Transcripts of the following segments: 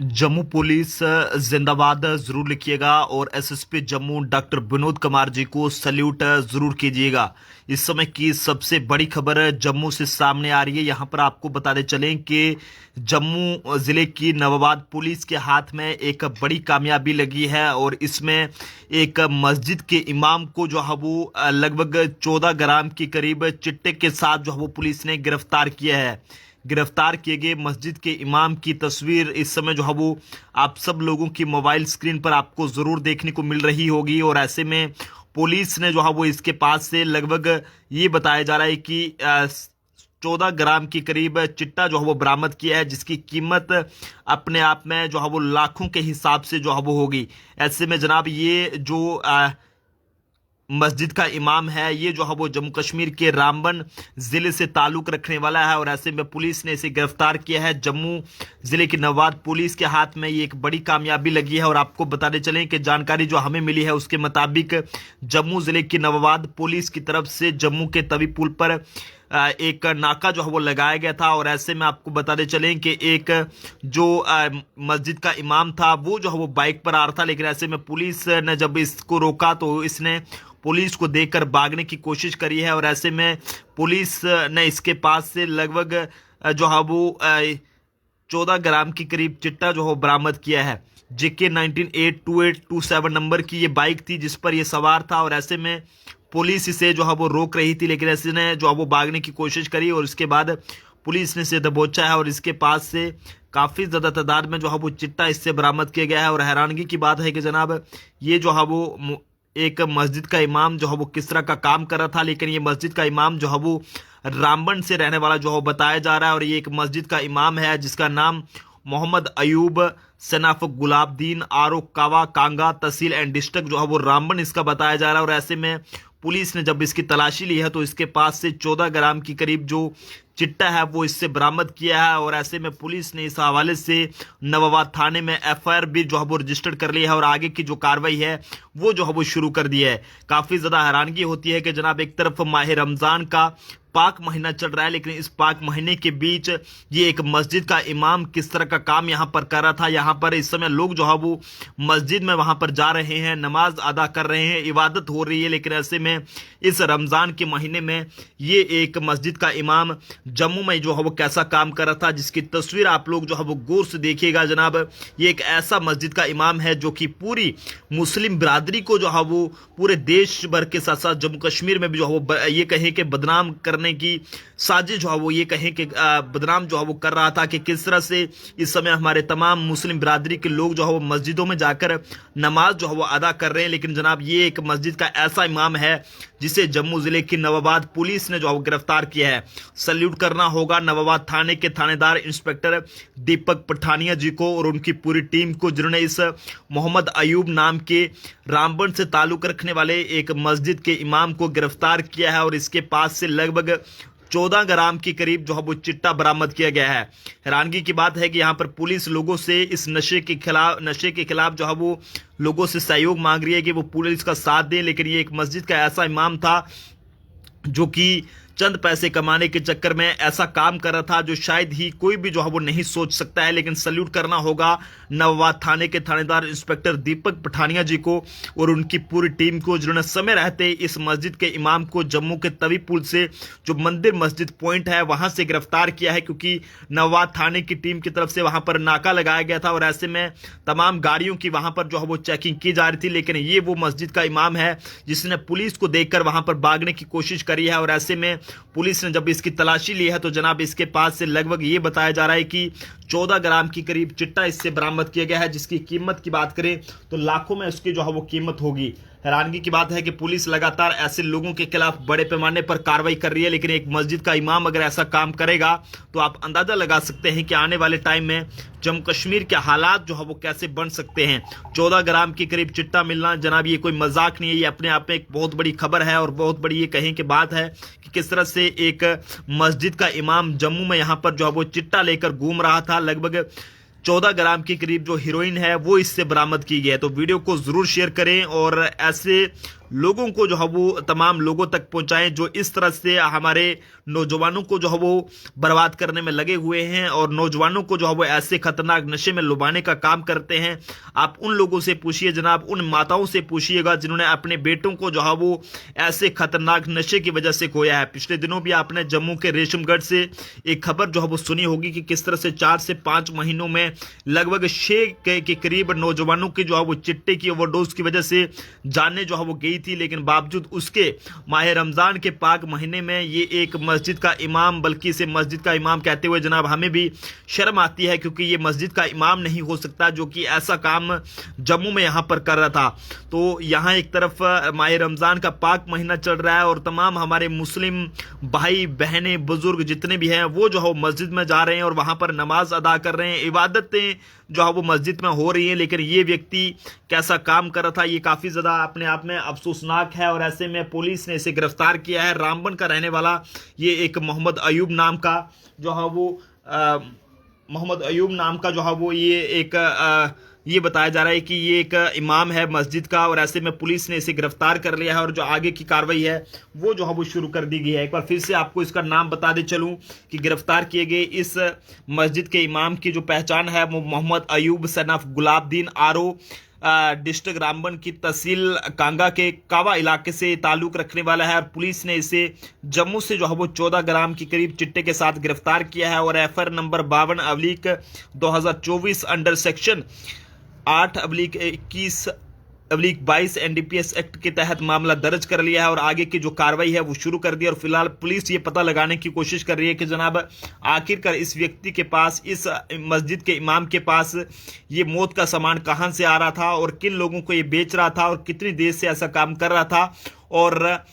Jammu police जिंदाबाद जरूर लिखिएगा और एसएसपी जम्मू डॉक्टर विनोद कुमार जी को सल्यूट जरूर कीजिएगा। इस समय की सबसे बड़ी खबर जम्मू से सामने आ रही है। यहां पर आपको बताते चलें कि जम्मू जिले की नवाबाद पुलिस के हाथ में एक बड़ी कामयाबी लगी है और इसमें एक मस्जिद के इमाम को जो है वो लगभग 14 ग्राम के करीब चिट्टे के साथ जो है वो पुलिस ने गिरफ्तार किया है। गिरफ्तार किए गए मस्जिद के इमाम की तस्वीर इस समय जो है वो आप सब लोगों की मोबाइल स्क्रीन पर आपको जरूर देखने को मिल रही होगी। और ऐसे में पुलिस ने जो है वो इसके पास से लगभग ये बताया जा रहा है कि 14 ग्राम के करीब चिट्टा जो है वो बरामद किया है, जिसकी कीमत अपने आप में जो है वो लाखों के हिसाब से जो है वो होगी। ऐसे में जनाब ये जो मस्जिद का इमाम है, ये जो है वो जम्मू कश्मीर के रामबन जिले से ताल्लुक रखने वाला है और ऐसे में पुलिस ने इसे गिरफ्तार किया है। जम्मू जिले की नवाबाद पुलिस के हाथ में ये एक बड़ी कामयाबी लगी है। और आपको बताते चलें कि जानकारी जो हमें मिली है उसके मुताबिक जम्मू जिले की नवाबाद पुलिस की तरफ से जम्मू के तवी पुल पर एक नाका जो है वो लगाया गया था। और ऐसे में आपको बताते चलें कि एक जो मस्जिद का इमाम था वो जो है वो बाइक पर आ रहा था, लेकिन ऐसे में पुलिस ने जब इसको रोका तो इसने पुलिस को देखकर भागने की कोशिश करी है। और ऐसे में पुलिस ने इसके पास से लगभग जो है वो 14 ग्राम के करीब चिट्टा जो है बरामद किया है। JK 198227 नंबर की ये बाइक थी जिस पर ये सवार था। और ऐसे में पुलिस इसे जो है वो रोक रही थी, लेकिन ऐसे ने जो है वो भागने की कोशिश करी और इसके बाद पुलिस ने इसे दबोचा है और इसके पास से काफी ज्यादा तादाद में जो है वो चिट्टा इससे बरामद किया गया है। और हैरानगी की बात है कि जनाब ये जो है वो एक मस्जिद का इमाम जो है वो किस तरह का काम कर रहा था, लेकिन ये मस्जिद का इमाम जो है वो रामबन से रहने वाला जो है बताया जा रहा है। और ये एक मस्जिद का इमाम है जिसका नाम मोहम्मद अयूब सनाफ गुलाबदीन आरो कावा कांगा तहसील एंड डिस्ट्रिक्ट जो है वो रामबन इसका बताया जा रहा है। और ऐसे में पुलिस ने जब इसकी तलाशी ली है तो इसके पास से 14 ग्राम की करीब जो चिट्टा है वो इससे बरामद किया है। और ऐसे में पुलिस ने इस हवाले से नवाबाद थाने में FIR भी जो है वो रजिस्टर्ड कर लिया है और आगे की जो कार्रवाई है वो जो है वो शुरू कर दी है। काफी ज्यादा हैरानगी होती है कि जनाब एक तरफ माह रमजान का पाक महीना चल रहा है, लेकिन इस पाक महीने के बीच ये एक मस्जिद का इमाम किस तरह का काम यहाँ पर कर रहा था। यहाँ पर इस समय लोग जो है वो मस्जिद में वहां पर जा रहे हैं, नमाज अदा कर रहे हैं, इबादत हो रही है, लेकिन ऐसे में इस रमजान के महीने में ये एक मस्जिद का इमाम जम्मू में जो है वो कैसा काम कर रहा था, जिसकी तस्वीर आप लोग जो है वो गौर से देखिएगा। जनाब ये एक ऐसा मस्जिद का इमाम है जो कि पूरी मुस्लिम बिरादरी को जो है वो पूरे देश भर के साथ साथ जम्मू कश्मीर में भी जो है वो ये कहें कि बदनाम करने की साजिश जो है वो ये कहें कि बदनाम जो है वो कर रहा था कि किस तरह से इस समय हमारे तमाम मुस्लिम बिरादरी के लोग जो है वो मस्जिदों में जाकर नमाज जो है वो अदा कर रहे हैं। लेकिन जनाब ये एक मस्जिद का ऐसा इमाम है जिसे जम्मू जिले की नवाबाद पुलिस ने जो है गिरफ्तार किया है। सल्यूट करना होगा नवाबाद थाने के थानेदार इंस्पेक्टर दीपक पठानिया जी को और उनकी पूरी टीम को, जिन्होंने इस मोहम्मद अयूब नाम के रामबन से ताल्लुक रखने वाले एक मस्जिद के इमाम को गिरफ्तार किया है। और इसके पास से लगभग 14 ग्राम के करीब जो है वो चिट्टा बरामद किया गया है। हैरानगी की बात है कि यहाँ पर पुलिस लोगों से इस नशे के खिलाफ जो है वो लोगों से सहयोग मांग रही है कि वो पुलिस का साथ दें। लेकिन ये एक मस्जिद का ऐसा इमाम था जो कि चंद पैसे कमाने के चक्कर में ऐसा काम कर रहा था जो शायद ही कोई भी जो है वो नहीं सोच सकता है। लेकिन सल्यूट करना होगा नवाबाद थाने के थानेदार इंस्पेक्टर दीपक पठानिया जी को और उनकी पूरी टीम को, जिन्होंने समय रहते इस मस्जिद के इमाम को जम्मू के तवी पुल से जो मंदिर मस्जिद पॉइंट है वहां से गिरफ्तार किया है, क्योंकि नवाबाद थाने की टीम की तरफ से वहां पर नाका लगाया गया था और ऐसे में तमाम गाड़ियों की वहां पर जो है वो चेकिंग की जा रही थी। लेकिन ये वो मस्जिद का इमाम है जिसने पुलिस को देखकर वहां पर भागने की कोशिश करी है। और ऐसे में पुलिस ने जब इसकी तलाशी ली है तो जनाब इसके पास से लगभग ये बताया जा रहा है कि 14 ग्राम की करीब चिट्टा इससे बरामद किया गया है, जिसकी कीमत की बात करें तो लाखों में उसकी जो है वो कीमत होगी। हैरानगी की बात है कि पुलिस लगातार ऐसे लोगों के खिलाफ बड़े पैमाने पर कार्रवाई कर रही है, लेकिन एक मस्जिद का इमाम अगर ऐसा काम करेगा तो आप अंदाजा लगा सकते हैं कि आने वाले टाइम में जम्मू कश्मीर के हालात जो है वो कैसे बन सकते हैं। 14 ग्राम के करीब चिट्टा मिलना जनाब ये कोई मजाक नहीं है, ये अपने आप में एक बहुत बड़ी खबर है और बहुत बड़ी ये कहें कि बात है कि किस तरह से एक मस्जिद का इमाम जम्मू में यहाँ पर जो है वो चिट्टा लेकर घूम रहा था। लगभग 14 ग्राम के करीब जो हीरोइन है वो इससे बरामद की गई है। तो वीडियो को जरूर शेयर करें और ऐसे लोगों को जो है वो तमाम लोगों तक पहुंचाएं जो इस तरह से हमारे नौजवानों को जो है वो बर्बाद करने में लगे हुए हैं और नौजवानों को जो है वो ऐसे खतरनाक नशे में लुभाने का काम करते हैं। आप उन लोगों से पूछिए जनाब, उन माताओं से पूछिएगा जिन्होंने अपने बेटों को जो है वो ऐसे खतरनाक नशे की वजह से खोया है। पिछले दिनों भी आपने जम्मू के रेशमगढ़ से एक खबर जो है वो सुनी होगी कि किस तरह से 4 से 5 महीनों में लगभग 6 के करीब नौजवानों की जो है वो चिट्टे की ओवरडोज की वजह से जानें जो है वो गई थी। लेकिन बावजूद उसके माह रमजान के पाक महीने में ये एक मस्जिद का इमाम, बल्कि इसे मस्जिद का इमाम कहते हुए जनाब हमें भी शर्म आती है, क्योंकि ये मस्जिद का इमाम नहीं हो सकता जो कि ऐसा काम जम्मू में यहाँ पर कर रहा था। तो यहाँ एक तरफ माह रमजान का पाक महीना चल रहा है और तमाम हमारे मुस्लिम भाई बहनें बुजुर्ग जितने भी हैं वो जो है मस्जिद में जा रहे हैं और वहाँ पर नमाज अदा कर रहे हैं, इबादतें जो है वो मस्जिद में हो रही हैं। लेकिन ये व्यक्ति कैसा काम कर रहा था ये काफ़ी ज़्यादा अपने आप में अफसोसनाक है और ऐसे में पुलिस ने इसे गिरफ्तार किया है। रामबन का रहने वाला ये एक मोहम्मद अयूब नाम का जो है वो मोहम्मद अयूब नाम का जो है वो ये एक ये बताया जा रहा है कि ये एक इमाम है मस्जिद का और ऐसे में पुलिस ने इसे गिरफ्तार कर लिया है और जो आगे की कार्रवाई है वो जो है वो शुरू कर दी गई है। एक बार फिर से आपको इसका नाम बता दे चलूं कि गिरफ्तार किए गए इस मस्जिद के इमाम की जो पहचान है वो मोहम्मद अयूब सन ऑफ गुलाबदीन आरो डिस्ट्रिक्ट रामबन की तहसील कांगा के कावा इलाके से ताल्लुक रखने वाला है और पुलिस ने इसे जम्मू से जो है वो 14 ग्राम के करीब चिट्टे के साथ गिरफ्तार किया है और FIR number 52/2024 under section 8/21/22 NDPS act के तहत मामला दर्ज कर लिया है और आगे की जो कार्रवाई है वो शुरू कर दी है। और फिलहाल पुलिस ये पता लगाने की कोशिश कर रही है कि जनाब आखिरकार इस व्यक्ति के पास, इस मस्जिद के इमाम के पास ये मौत का सामान कहां से आ रहा था और किन लोगों को ये बेच रहा था और कितनी देर से ऐसा काम कर रहा था और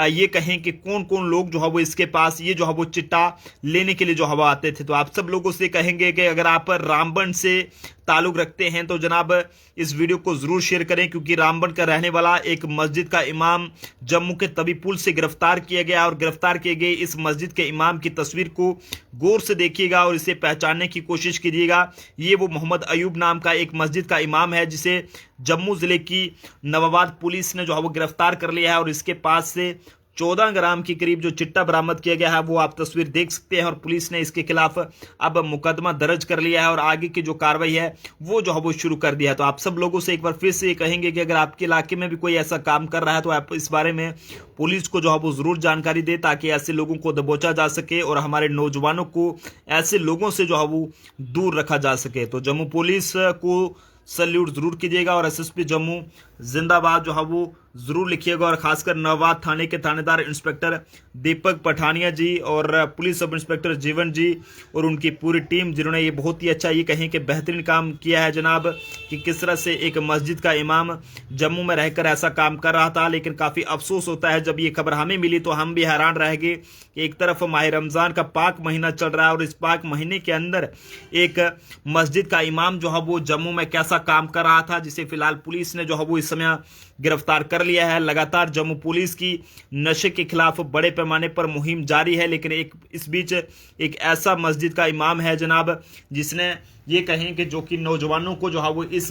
ये कहें कि कौन कौन लोग जो है वो इसके पास ये जो है वो चिट्टा लेने के लिए जो है वो आते थे। तो आप सब लोगों से कहेंगे कि अगर आप रामबन से ताल्लुक रखते हैं तो जनाब इस वीडियो को ज़रूर शेयर करें, क्योंकि रामबन का रहने वाला एक मस्जिद का इमाम जम्मू के तवी पुल से गिरफ्तार किया गया और गिरफ्तार किए गए इस मस्जिद के इमाम की तस्वीर को गौर से देखिएगा और इसे पहचानने की कोशिश कीजिएगा। ये वो मोहम्मद अयूब नाम का एक मस्जिद का इमाम है जिसे जम्मू ज़िले की नवाबाद पुलिस ने जो है वो गिरफ्तार कर लिया है और इसके पास से 14 ग्राम के करीब जो चिट्टा बरामद किया गया है वो आप तस्वीर देख सकते हैं और पुलिस ने इसके खिलाफ अब मुकदमा दर्ज कर लिया है और आगे की जो कार्रवाई है वो जो है वो शुरू कर दिया है। तो आप सब लोगों से एक बार फिर से कहेंगे कि अगर आपके इलाके में भी कोई ऐसा काम कर रहा है तो आप इस बारे में पुलिस को जो है वो ज़रूर जानकारी दे ताकि ऐसे लोगों को दबोचा जा सके और हमारे नौजवानों को ऐसे लोगों से जो है वो दूर रखा जा सके। तो जम्मू पुलिस को सल्यूट जरूर कीजिएगा और एसएसपी जम्मू जिंदाबाद जो है वो जरूर लिखिएगा और खासकर नवाबाद थाने के थानेदार इंस्पेक्टर दीपक पठानिया जी और पुलिस सब इंस्पेक्टर जीवन जी और उनकी पूरी टीम जिन्होंने ये बहुत ही अच्छा ये कहें कि बेहतरीन काम किया है जनाब, कि किस तरह से एक मस्जिद का इमाम जम्मू में रहकर ऐसा काम कर रहा था। लेकिन काफ़ी अफसोस होता है जब ये खबर हमें मिली तो हम भी हैरान रह गए कि एक तरफ माह रमज़ान का पाक महीना चल रहा है और इस पाक महीने के अंदर एक मस्जिद का इमाम जो है वो जम्मू में कैसा काम कर रहा था, जिसे फिलहाल पुलिस ने जो है वो इस समय गिरफ्तार कर लिया है। लगातार जम्मू पुलिस की नशे के खिलाफ बड़े पैमाने पर मुहिम जारी है, लेकिन इस बीच एक ऐसा मस्जिद का इमाम है जनाब जिसने ये कहें कि जो कि नौजवानों को जो है वो इस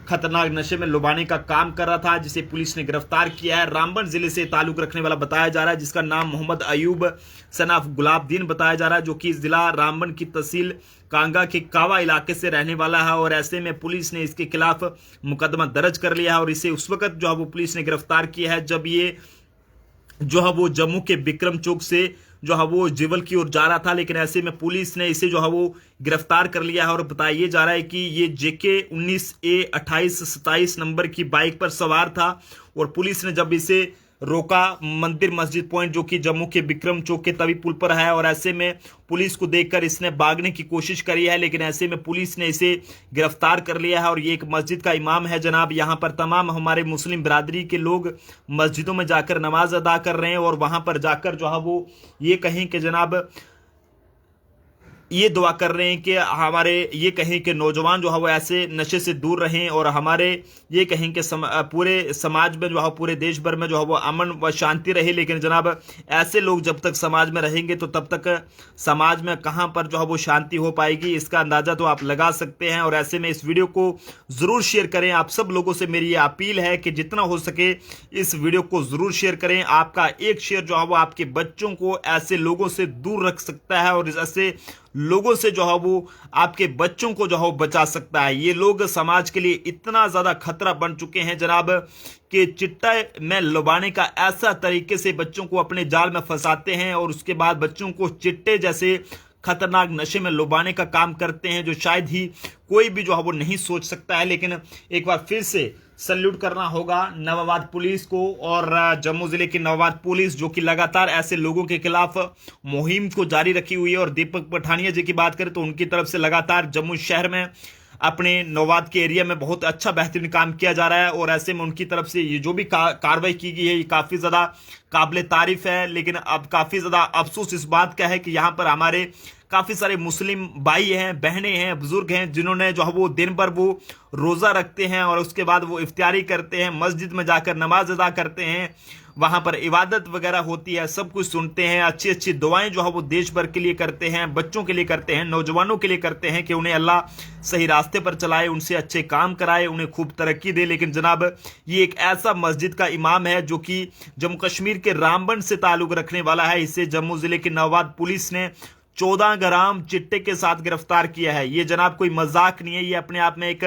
खतरनाक नशे में लुभाने का काम कर रहा था, जिसे पुलिस ने गिरफ्तार किया है। रामबन जिले से ताल्लुक रखने वाला बताया जा रहा है जिसका नाम मोहम्मद अयूब सन ऑफ गुलाबदीन बताया जा रहा है, जो कि जिला रामबन की तहसील कांगा के कावा इलाके से रहने वाला है और ऐसे में पुलिस ने इसके खिलाफ मुकदमा दर्ज कर लिया है और इसे उस वक्त जो है वो पुलिस ने गिरफ्तार किया है जब ये जो है वो जम्मू के विक्रम चौक से जो है वो जिवल की ओर जा रहा था। लेकिन ऐसे में पुलिस ने इसे जो है वो गिरफ्तार कर लिया है और बताया जा रहा है कि ये JK 19A2827 नंबर की बाइक पर सवार था और पुलिस ने जब इसे रोका मंदिर मस्जिद पॉइंट जो कि जम्मू के विक्रम चौक के तवी पुल पर है और ऐसे में पुलिस को देखकर इसने भागने की कोशिश करी है, लेकिन ऐसे में पुलिस ने इसे गिरफ्तार कर लिया है और ये एक मस्जिद का इमाम है जनाब। यहाँ पर तमाम हमारे मुस्लिम बिरादरी के लोग मस्जिदों में जाकर नमाज अदा कर रहे हैं और वहाँ पर जाकर जो है वो ये कहें कि जनाब ये दुआ कर रहे हैं कि हमारे ये कहें कि नौजवान जो है वो ऐसे नशे से दूर रहें, और हमारे ये कहें कि पूरे समाज में जो है, पूरे देश भर में जो है वो अमन व शांति रहे। लेकिन जनाब ऐसे लोग जब तक समाज में रहेंगे तो तब तक समाज में कहां पर जो है वो शांति हो पाएगी, इसका अंदाजा तो आप लगा सकते हैं। और ऐसे में इस वीडियो को जरूर शेयर करें। आप सब लोगों से मेरी ये अपील है कि जितना हो सके इस वीडियो को जरूर शेयर करें। आपका एक शेयर जो है वो आपके बच्चों को ऐसे लोगों से दूर रख सकता है, और ऐसे लोगों से जो है वो आपके बच्चों को जो है वो बचा सकता है। ये लोग समाज के लिए इतना ज्यादा खतरा बन चुके हैं जनाब कि चिट्टा में लुभाने का ऐसा तरीके से बच्चों को अपने जाल में फंसाते हैं, और उसके बाद बच्चों को चिट्टे जैसे खतरनाक नशे में लुभाने का काम करते हैं, जो शायद ही कोई भी जो है वो नहीं सोच सकता है। लेकिन एक बार फिर से सल्यूट करना होगा नवाबाद पुलिस को और जम्मू जिले की नवाबाद पुलिस, जो कि लगातार ऐसे लोगों के खिलाफ मुहिम को जारी रखी हुई है। और दीपक पठानिया जी की बात करें तो उनकी तरफ से लगातार जम्मू शहर में अपने नवाबाद के एरिया में बहुत अच्छा बेहतरीन काम किया जा रहा है, और ऐसे में उनकी तरफ से ये जो भी कार्रवाई की गई है ये काफी ज्यादा काबिले तारीफ है। लेकिन अब काफी ज्यादा अफसोस इस बात का है कि यहाँ पर हमारे काफी सारे मुस्लिम भाई हैं, बहनें हैं, बुजुर्ग हैं, जिन्होंने जो है वो दिन भर वो रोजा रखते हैं और उसके बाद वो इफ्तारी करते हैं, मस्जिद में जाकर नमाज अदा करते हैं, वहां पर इबादत वगैरह होती है, सब कुछ सुनते हैं, अच्छी अच्छी दुआएं जो है वो देश भर के लिए करते हैं, बच्चों के लिए करते हैं, नौजवानों के लिए करते हैं कि उन्हें अल्लाह सही रास्ते पर चलाए, उनसे अच्छे काम कराए, उन्हें खूब तरक्की दे। लेकिन जनाब ये एक ऐसा मस्जिद का इमाम है जो कि जम्मू कश्मीर के रामबन से ताल्लुक रखने वाला है। इसे जम्मू जिले की नवाबाद पुलिस ने 14 ग्राम चिट्टे के साथ गिरफ्तार किया है। ये जनाब कोई मजाक नहीं है, ये अपने आप में एक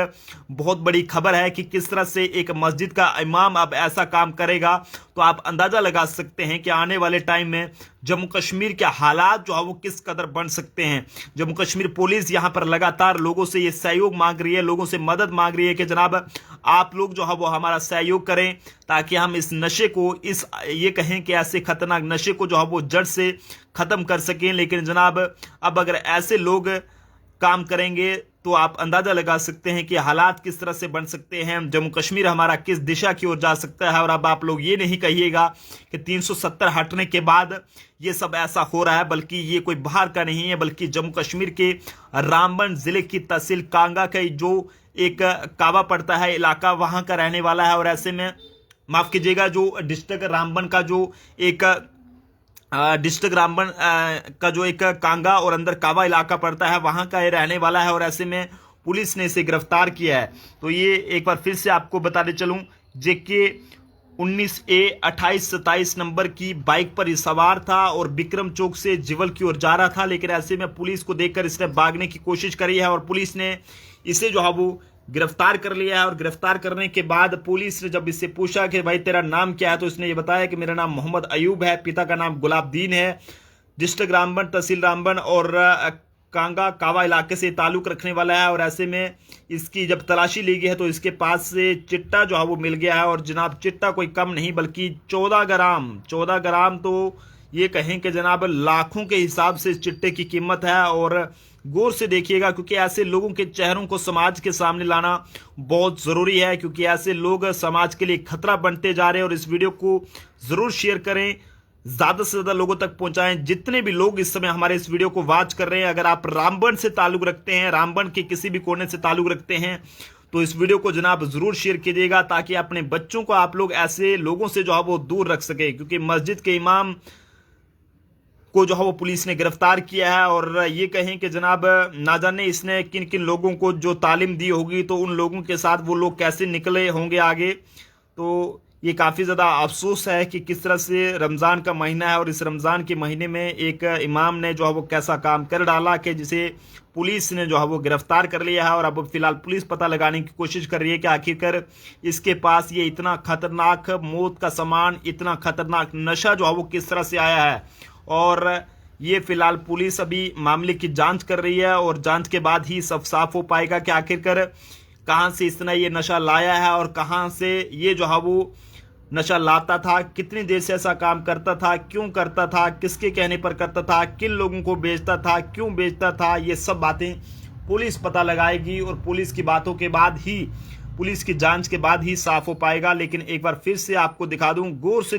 बहुत बड़ी खबर है कि किस तरह से एक मस्जिद का इमाम अब ऐसा काम करेगा। तो आप अंदाजा लगा सकते हैं कि आने वाले टाइम में जम्मू कश्मीर के हालात जो है वो किस कदर बन सकते हैं। जम्मू कश्मीर पुलिस यहां पर लगातार लोगों से ये सहयोग मांग रही है, लोगों से मदद मांग रही है कि जनाब आप लोग जो है वो हमारा सहयोग करें, ताकि हम इस नशे को, इस ये कहें कि ऐसे खतरनाक नशे को जो है वो जड़ से खत्म कर सकें। लेकिन जनाब अब अगर ऐसे लोग काम करेंगे तो आप अंदाजा लगा सकते हैं कि हालात किस तरह से बन सकते हैं, जम्मू कश्मीर हमारा किस दिशा की ओर जा सकता है। और अब आप लोग ये नहीं कहिएगा कि 370 हटने के बाद ये सब ऐसा हो रहा है, बल्कि ये कोई बाहर का नहीं है, बल्कि जम्मू कश्मीर के रामबन जिले की तहसील कांगा का जो एक कावा पड़ता है इलाका, वहां का रहने वाला है। और ऐसे में माफ कीजिएगा, जो डिस्ट्रिक्ट रामबन का जो एक डिस्ट्रिक्ट रामबन का जो एक कांगा और अंदर कावा इलाका पड़ता है, वहां का ये रहने वाला है। और ऐसे में पुलिस ने इसे गिरफ्तार किया है। तो ये एक बार फिर से आपको बताते चलूं, जेके 19A 2827 नंबर की बाइक पर ये सवार था और विक्रम चौक से जिवल की ओर जा रहा था। लेकिन ऐसे में पुलिस को देखकर इसने भागने की कोशिश करी है, और पुलिस ने इसे जो है वो गिरफ्तार कर लिया है। और गिरफ्तार करने के बाद पुलिस ने जब इससे पूछा कि भाई तेरा नाम क्या है, तो इसने ये बताया कि मेरा नाम मोहम्मद अयूब है, पिता का नाम गुलाबदीन है, डिस्ट्रिक्ट रामबन, तहसील रामबन और कांगा कावा इलाके से ताल्लुक रखने वाला है। और ऐसे में इसकी जब तलाशी ली गई है तो इसके पास से चिट्टा जो है वो मिल गया है। और जनाब चिट्टा कोई कम नहीं बल्कि 14 ग्राम तो ये कहें कि जनाब लाखों के हिसाब से इस चिट्टे की कीमत है। और गौर से देखिएगा, क्योंकि ऐसे लोगों के चेहरों को समाज के सामने लाना बहुत जरूरी है, क्योंकि ऐसे लोग समाज के लिए खतरा बनते जा रहे हैं। और इस वीडियो को जरूर शेयर करें, ज्यादा से ज्यादा लोगों तक पहुंचाएं। जितने भी लोग इस समय हमारे इस वीडियो को वॉच कर रहे हैं, अगर आप रामबन से ताल्लुक रखते हैं, रामबन के किसी भी कोने से ताल्लुक रखते हैं, तो इस वीडियो को जनाब जरूर शेयर कीजिएगा, ताकि अपने बच्चों को आप लोग ऐसे लोगों से जो है वो दूर रख सके। क्योंकि मस्जिद के इमाम को जो है वो पुलिस ने गिरफ्तार किया है। और ये कहें कि जनाब ना जाने इसने किन किन लोगों को जो तालीम दी होगी, तो उन लोगों के साथ वो लोग कैसे निकले होंगे आगे। तो ये काफ़ी ज़्यादा अफसोस है कि किस तरह से रमज़ान का महीना है और इस रमज़ान के महीने में एक इमाम ने जो है वो कैसा काम कर डाला कि जिसे पुलिस ने जो है वो गिरफ्तार कर लिया है। और अब फिलहाल पुलिस पता लगाने की कोशिश कर रही है कि आखिरकार इसके पास ये इतना खतरनाक मौत का सामान, इतना खतरनाक नशा जो है वो किस तरह से आया है। और ये फिलहाल पुलिस अभी मामले की जांच कर रही है, और जांच के बाद ही सब साफ हो पाएगा कि आखिरकार कहां से इसने ये नशा लाया है और कहां से ये जो है वो नशा लाता था, कितनी देर से ऐसा काम करता था, क्यों करता था, किसके कहने पर करता था, किन लोगों को बेचता था, क्यों बेचता था। ये सब बातें पुलिस पता लगाएगी, और पुलिस की बातों के बाद ही पुलिस की जांच के बाद ही साफ हो पाएगा। लेकिन एक बार फिर से आपको दिखा दूं, गौर से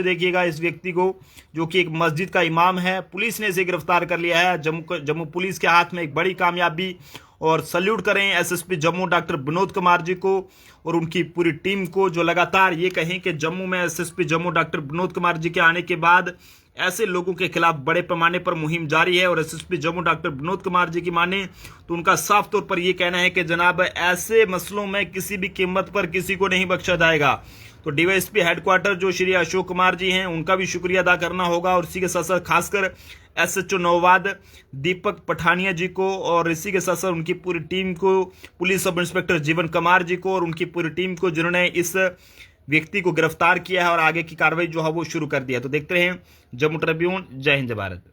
देखिएगा इस व्यक्ति को, जो कि एक मस्जिद का इमाम है। पुलिस ने इसे गिरफ्तार कर लिया है। जम्मू पुलिस के हाथ में एक बड़ी कामयाबी, और सल्यूट करें एसएसपी जम्मू डॉक्टर विनोद कुमार जी को और उनकी पूरी टीम को, जो लगातार ये कहें कि जम्मू में एसएसपी जम्मू डॉक्टर विनोद कुमार जी के आने के बाद ऐसे लोगों के खिलाफ बड़े पैमाने पर मुहिम जारी है। और एसएसपी जम्मू डॉक्टर विनोद कुमार जी की माने तो उनका साफ तौर पर यह कहना है कि जनाब, ऐसे मसलों में किसी भी कीमत पर किसी को नहीं बख्शा जाएगा। तो डीवाईएसपी हेडक्वार्टर जो श्री अशोक कुमार जी हैं, उनका भी शुक्रिया अदा करना होगा, और इसी के साथ साथ खासकर एसएचओ नौवाद दीपक पठानिया जी को, और इसी के साथ साथ उनकी पूरी टीम को, पुलिस सब इंस्पेक्टर जीवन कुमार जी को और उनकी पूरी टीम को, जिन्होंने इस व्यक्ति को गिरफ्तार किया है और आगे की कार्रवाई जो है वो शुरू कर दिया। तो देखते रहें जम्मू ट्रिब्यून। जय हिंद, जय भारत।